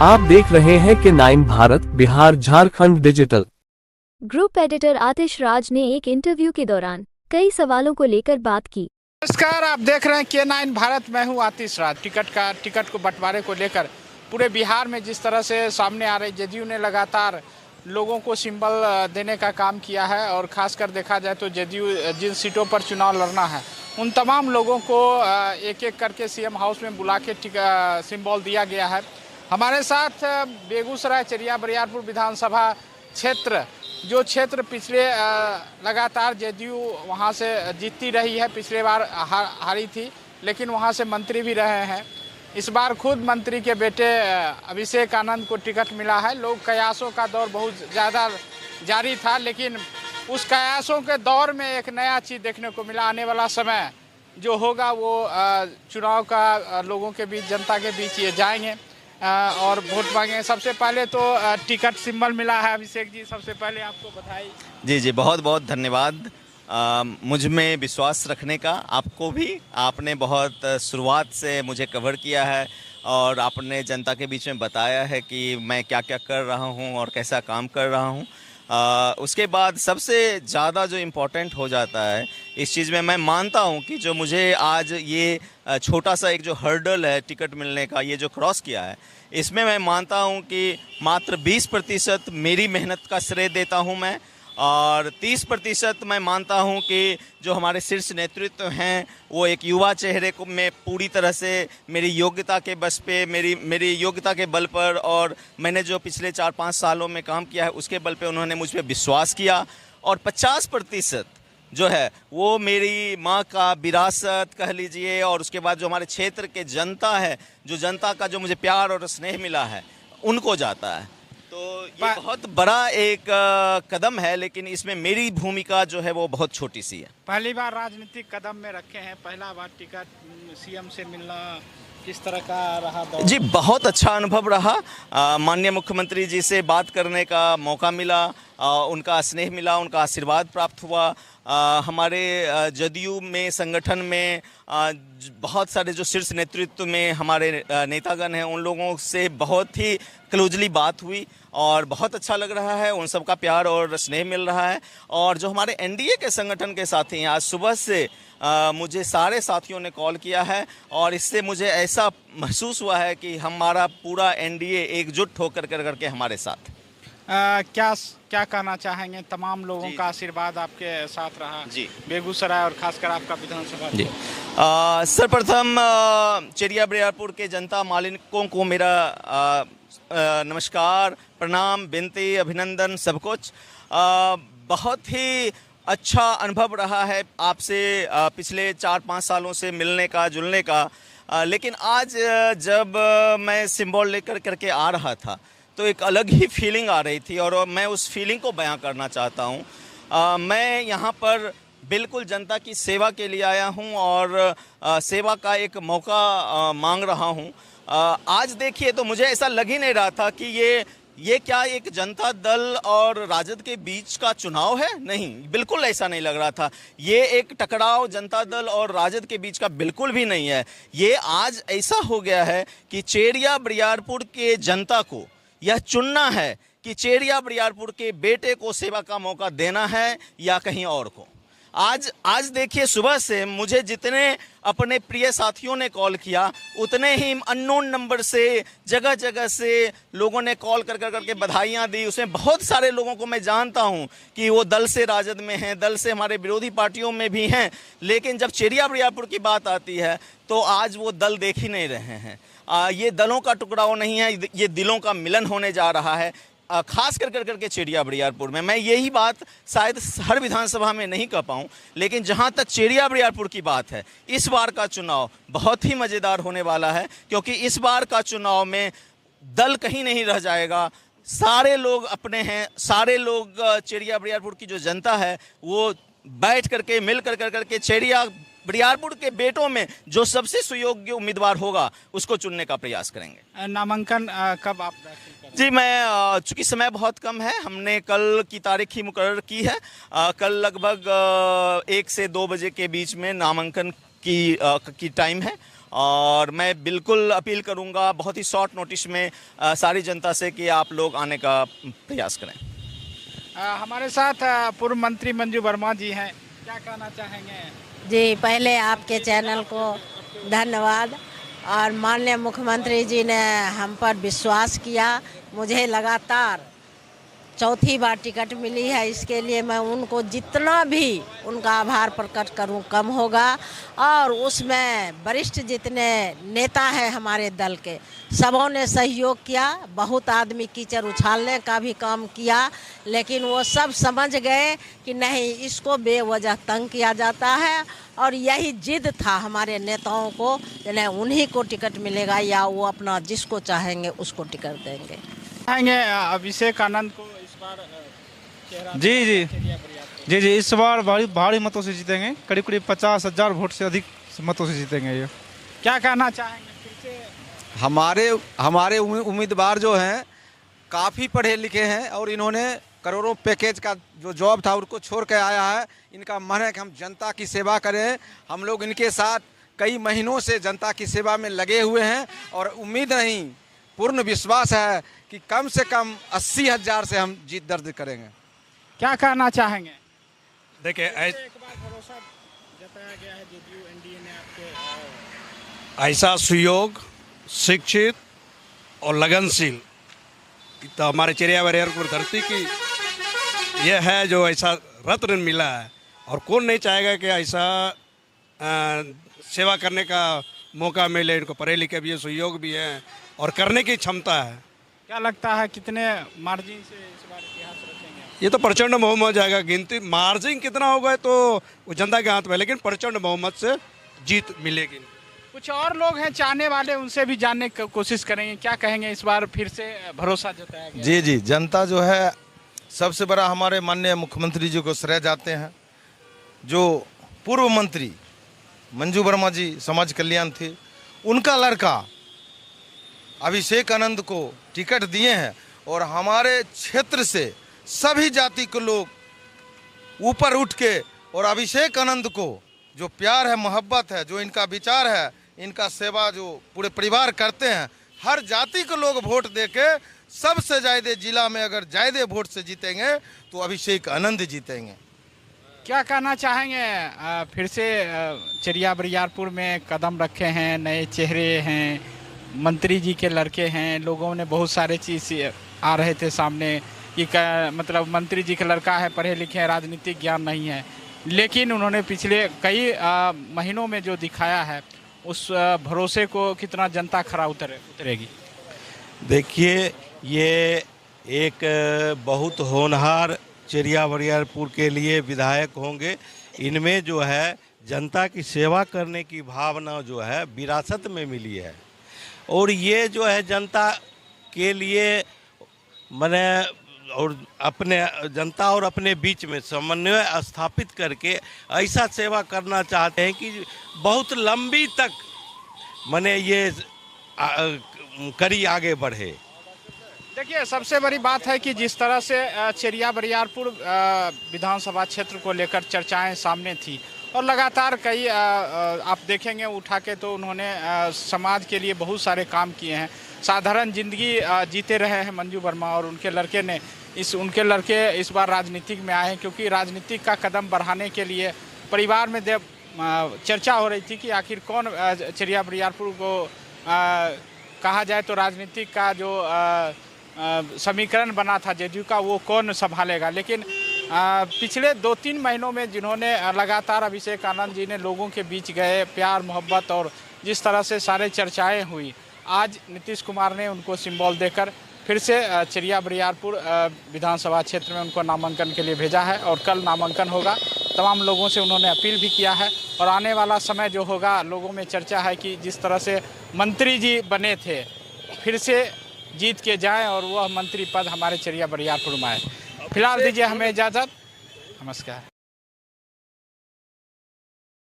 आप देख रहे हैं कि 9 Bharat Bihar Jharkhand digital. Group editor Atish Raj ने एक इंटरव्यू के दौरान कई सवालों को लेकर बात की। नमस्कार, आप देख रहे हैं K9 भारत। मैं हूं आतिश राज। टिकट को बंटवारे को लेकर पूरे बिहार में जिस तरह से सामने आ रही, जदयू ने लगातार लोगों को सिंबल देने का काम किया है और खासकर देखा जाए तो जदयू जिन सीटों पर चुनाव लड़ना है उन तमाम लोगों को एक एक करके सीएम हाउस में बुला के सिंबल दिया गया है। हमारे साथ बेगूसराय चेरिया बरियारपुर विधानसभा क्षेत्र, जो क्षेत्र पिछले लगातार जदयू वहां से जीतती रही है, पिछले बार हारी थी लेकिन वहां से मंत्री भी रहे हैं। इस बार खुद मंत्री के बेटे अभिषेक आनंद को टिकट मिला है। लोग कयासों का दौर बहुत ज़्यादा जारी था, लेकिन उस कयासों के दौर में एक नया चीज़ देखने को मिला। आने वाला समय जो होगा वो चुनाव का लोगों के बीच, जनता के बीच ये जाएंगे और वोट मांगेंगे। सबसे पहले तो टिकट सिंबल मिला है अभिषेक जी, सबसे पहले आपको बधाई। जी, बहुत बहुत धन्यवाद मुझ में विश्वास रखने का। आपको भी, आपने बहुत शुरुआत से मुझे कवर किया है और आपने जनता के बीच में बताया है कि मैं क्या क्या कर रहा हूं और कैसा काम कर रहा हूं। उसके बाद सबसे ज़्यादा जो इम्पोर्टेंट हो जाता है इस चीज़ में, मैं मानता हूं कि जो मुझे आज ये छोटा सा एक जो हर्डल है टिकट मिलने का, ये जो क्रॉस किया है, इसमें मैं मानता हूं कि मात्र 20% मेरी मेहनत का श्रेय देता हूं मैं, और 30% मैं मानता हूं कि जो हमारे शीर्ष नेतृत्व हैं वो एक युवा चेहरे को में पूरी तरह से मेरी योग्यता के बस पे, मेरी योग्यता के बल पर, और मैंने जो पिछले 4-5 सालों में काम किया है उसके बल पे उन्होंने मुझ पर विश्वास किया। और 50% जो है वो मेरी माँ का विरासत कह लीजिए, और उसके बाद जो हमारे क्षेत्र के जनता है, जो जनता का जो मुझे प्यार और स्नेह मिला है, उनको जाता है। तो ये बहुत बड़ा एक कदम है, लेकिन इसमें मेरी भूमिका जो है वो बहुत छोटी सी है। पहली बार राजनीतिक कदम में रखे हैं, पहला बार टिकट सीएम से मिलना किस तरह का रहा दौर? जी, बहुत अच्छा अनुभव रहा। माननीय मुख्यमंत्री जी से बात करने का मौका मिला, उनका स्नेह मिला, उनका आशीर्वाद प्राप्त हुआ। हमारे जदयू में, संगठन में बहुत सारे जो शीर्ष नेतृत्व में हमारे नेतागण हैं, उन लोगों से बहुत ही क्लोजली बात हुई और बहुत अच्छा लग रहा है। उन सबका प्यार और स्नेह मिल रहा है। और जो हमारे एनडीए के संगठन के साथी हैं, आज सुबह से मुझे सारे साथियों ने कॉल किया है और इससे मुझे ऐसा महसूस हुआ है कि हमारा पूरा एनडीए एकजुट होकर करके हमारे साथ। क्या कहना चाहेंगे? तमाम लोगों का आशीर्वाद आपके साथ रहा जी, बेगूसराय और खासकर आपका विधानसभा जी। सर्वप्रथम चेरिया बरियारपुर के जनता मालिकों को मेरा नमस्कार, प्रणाम, विनती, अभिनंदन, सब कुछ। बहुत ही अच्छा अनुभव रहा है आपसे पिछले 4-5 सालों से मिलने का, जुलने का। लेकिन आज जब मैं सिंबल लेकर करके आ रहा था तो एक अलग ही फीलिंग आ रही थी और मैं उस फीलिंग को बयां करना चाहता हूं। मैं यहां पर बिल्कुल जनता की सेवा के लिए आया हूं और सेवा का एक मौका मांग रहा हूं। आज देखिए तो मुझे ऐसा लग ही नहीं रहा था कि ये क्या एक जनता दल और राजद के बीच का चुनाव है। नहीं, बिल्कुल ऐसा नहीं लग रहा था। ये एक टकराव जनता दल और राजद के बीच का बिल्कुल भी नहीं है। ये आज ऐसा हो गया है कि चेरिया बरियारपुर के जनता को यह चुनना है कि चेरिया बरियारपुर के बेटे को सेवा का मौका देना है या कहीं और को। आज देखिए, सुबह से मुझे जितने अपने प्रिय साथियों ने कॉल किया, उतने ही अननोन नंबर से, जगह जगह से लोगों ने कॉल करके बधाइयाँ दी। उसमें बहुत सारे लोगों को मैं जानता हूं कि वो दल से राजद में हैं, दल से हमारे विरोधी पार्टियों में भी हैं, लेकिन जब चेरिया बरियारपुर की बात आती है तो आज वो दल देख ही नहीं रहे हैं। ये दलों का टुकड़ाव नहीं है, ये दिलों का मिलन होने जा रहा है, खास करके चेरिया बरियारपुर में। मैं यही बात शायद हर विधानसभा में नहीं कह पाऊँ, लेकिन जहाँ तक चेरिया बरियारपुर की बात है, इस बार का चुनाव बहुत ही मज़ेदार होने वाला है, क्योंकि इस बार का चुनाव में दल कहीं नहीं रह जाएगा। सारे लोग अपने हैं, सारे लोग चेरिया बरियारपुर की जो जनता है वो बैठ करके, मिल करके चेरिया बरियारपुर के बेटों में जो सबसे सुयोग्य उम्मीदवार होगा उसको चुनने का प्रयास करेंगे। नामांकन कब आप दाखिल करेंगे? जी, मैं चूँकि समय बहुत कम है, हमने कल की तारीख ही मुकर्रर की है। कल लगभग 1 से 2 बजे के बीच में नामांकन की टाइम है और मैं बिल्कुल अपील करूंगा बहुत ही शॉर्ट नोटिस में सारी जनता से कि आप लोग आने का प्रयास करें। हमारे साथ पूर्व मंत्री मंजू वर्मा जी हैं, क्या कहना चाहेंगे? जी, पहले आपके चैनल को धन्यवाद। और माननीय मुख्यमंत्री जी ने हम पर विश्वास किया, मुझे लगातार चौथी बार टिकट मिली है, इसके लिए मैं उनको जितना भी उनका आभार प्रकट करूं कम होगा। और उसमें वरिष्ठ जितने नेता हैं हमारे दल के, सबों ने सहयोग किया। बहुत आदमी कीचड़ उछालने का भी काम किया, लेकिन वो सब समझ गए कि नहीं, इसको बेवजह तंग किया जाता है। और यही जिद था हमारे नेताओं को, जिन्हें उन्हीं को टिकट मिलेगा या वो अपना जिसको चाहेंगे उसको टिकट देंगे। चाहेंगे अभिषेक आनंद को इस बार जी, इस बार भारी मतों से जीतेंगे, करीब 50,000 वोट से अधिक मतों से जीतेंगे। ये क्या कहना चाहेंगे फिर से? हमारे उम्मीदवार जो हैं काफ़ी पढ़े लिखे हैं और इन्होंने करोड़ों पैकेज का जो जॉब था उनको छोड़ के आया है। इनका मन है कि हम जनता की सेवा करें। हम लोग इनके साथ कई महीनों से जनता की सेवा में लगे हुए हैं और उम्मीद नहीं, पूर्ण विश्वास है कि कम से कम 80,000 से हम जीत दर्ज करेंगे। क्या कहना चाहेंगे? देखिए, एक बार भरोसा जताया गया है जेडीयू एनडीए ने आपके ऐसा सुयोग, शिक्षित और लगनशील तो हमारे चिड़िया बरियारपुर धरती की यह है जो ऐसा रत्न मिला है। और कौन नहीं चाहेगा कि ऐसा सेवा करने का मौका मिले। इनको पढ़े लिखे भी है, सुयोग भी है और करने की क्षमता है। क्या लगता है कितने मार्जिन से इस बार इतिहास रखेंगे? ये तो प्रचंड बहुमत जाएगा। गिनती मार्जिन कितना होगा तो वो जनता के हाथ में, लेकिन प्रचंड बहुमत से जीत मिलेगी। कुछ और लोग हैं चाहने वाले, उनसे भी जानने की कोशिश करेंगे। क्या कहेंगे, इस बार फिर से भरोसा जताया गया? जी, जनता जो है सबसे बड़ा हमारे माननीय मुख्यमंत्री जी को श्रेय जाते हैं। जो पूर्व मंत्री मंजू वर्मा जी समाज कल्याण थे, उनका लड़का अभिषेक आनंद को टिकट दिए हैं और हमारे क्षेत्र से सभी जाति के लोग ऊपर उठ के और अभिषेक आनंद को जो प्यार है, मोहब्बत है, जो इनका विचार है, इनका सेवा जो पूरे परिवार करते हैं, हर जाति के लोग वोट देके सबसे ज़्यादा जिला में अगर ज़्यादा वोट से जीतेंगे तो अभिषेक आनंद जीतेंगे। क्या कहना चाहेंगे? फिर से चिड़िया बरियारपुर में कदम रखे हैं, नए चेहरे हैं, मंत्री जी के लड़के हैं। लोगों ने बहुत सारे चीज़ आ रहे थे सामने कि मतलब मंत्री जी का लड़का है, पढ़े लिखे हैं, राजनीतिक ज्ञान नहीं है, लेकिन उन्होंने पिछले कई महीनों में जो दिखाया है उस भरोसे को कितना जनता खरा उतरेगी। देखिए, ये एक बहुत होनहार चिड़िया बरियारपुर के लिए विधायक होंगे। इनमें जो है जनता की सेवा करने की भावना जो है विरासत में मिली है और ये जो है जनता के लिए माने और अपने जनता और अपने बीच में समन्वय स्थापित करके ऐसा सेवा करना चाहते हैं कि बहुत लंबी तक माने ये करी आगे बढ़े। देखिए, सबसे बड़ी बात है कि जिस तरह से चिड़िया बरियारपुर विधानसभा क्षेत्र को लेकर चर्चाएं सामने थी और लगातार कई आप देखेंगे उठा के तो उन्होंने समाज के लिए बहुत सारे काम किए हैं। साधारण जिंदगी जीते रहे हैं मंजू वर्मा और उनके लड़के इस बार राजनीतिक में आए हैं, क्योंकि राजनीतिक का कदम बढ़ाने के लिए परिवार में चर्चा हो रही थी कि आखिर कौन चिड़िया बरियारपुर को कहा जाए तो राजनीतिक का जो समीकरण बना था जेडीयू का, वो कौन संभालेगा। लेकिन पिछले 2-3 महीनों में जिन्होंने लगातार अभिषेक आनंद जी ने लोगों के बीच गए, प्यार मोहब्बत और जिस तरह से सारे चर्चाएं हुई, आज नीतीश कुमार ने उनको सिंबल देकर फिर से चिड़िया बरियारपुर विधानसभा क्षेत्र में उनको नामांकन के लिए भेजा है और कल नामांकन होगा। तमाम लोगों से उन्होंने अपील भी किया है और आने वाला समय जो होगा, लोगों में चर्चा है कि जिस तरह से मंत्री जी बने थे फिर से जीत के जाएं और वह मंत्री पद हमारे चिड़िया बरियारपुर में आए। फिलहाल दीजिए हमें इजाज़त, नमस्कार।